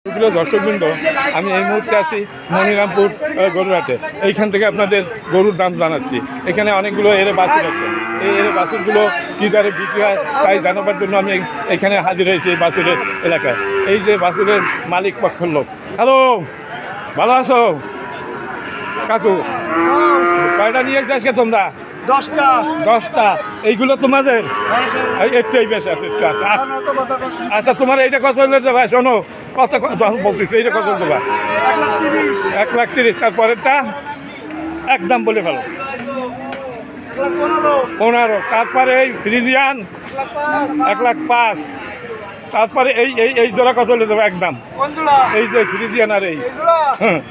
প্রিয় দর্শকবৃন্দ, আমি এই মুহূর্তে আছি মনিরামপুর গরুরহাটে। এইখান থেকে আপনাদের গরুর দাম জানাচ্ছি। এখানে অনেকগুলো বাছুর আছে। এই বাছুরগুলো কী দরে বিক্রি হয় তাই জানাবার জন্য আমি এখানে হাজির হয়েছি এই বাছুরের এলাকায়। এই যে বাছুরের মালিক পক্ষের লোক। হ্যালো, ভালো আছো কাকু? কয়টা নিয়ে এসে তোমরা? 10টা। এইগুলো তোমাদের? একটু এই বেশ আছে, একটু আছে। আচ্ছা, তোমার এইটা কত হলে দেবা? শোনো, কত বলতেছি, এইটা কত দেবা? 1,30,000। তারপরেরটা একদম বলে ফেলো। 15। তারপরে এই ফ্রিজিয়ান 1,05,000। তারপরে এই এই এই জোড়া কত হলে দেবো একদম? এই যে ফ্রিজিয়ান আর এই, হ্যাঁ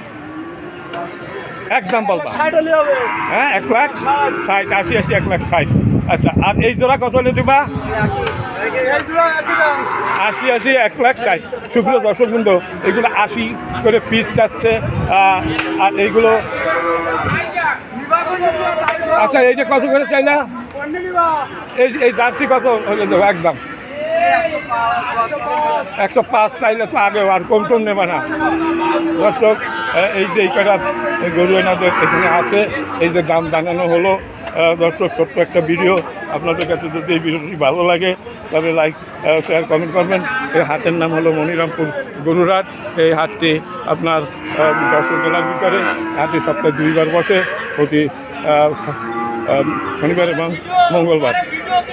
একদম বলবা। হ্যাঁ, 1,60,000, 80, 1,60,000। আচ্ছা, আর এই জোড়া কত হলে দিবা? 80, 1,60,000। সুপ্রিয় দর্শকবৃন্দ, এগুলো 80 করে পিস যাচ্ছে। আর এইগুলো আচ্ছা, এইটা কত করে চাইলা? এই জার্সি কত হলে দেবো একদম? 105 চাইলে তো আগেও, আর কম টম নেবে না। দর্শক, এই যে এই কটা গরু এনাদের এখানে আছে, এই যে দাম জানানো হলো। দর্শক, ছোট্ট একটা ভিডিও। আপনাদের কাছে যদি এই ভিডিওটি ভালো লাগে তবে লাইক, শেয়ার, কমেন্ট করবেন। এই হাটের নাম হলো মনিরামপুর গরুরহাট। এই হাটটি আপনার 10 জেলার ভিতরে। হাটটি সপ্তাহে 2 বার বসে, প্রতি শনিবার এবং মঙ্গলবার।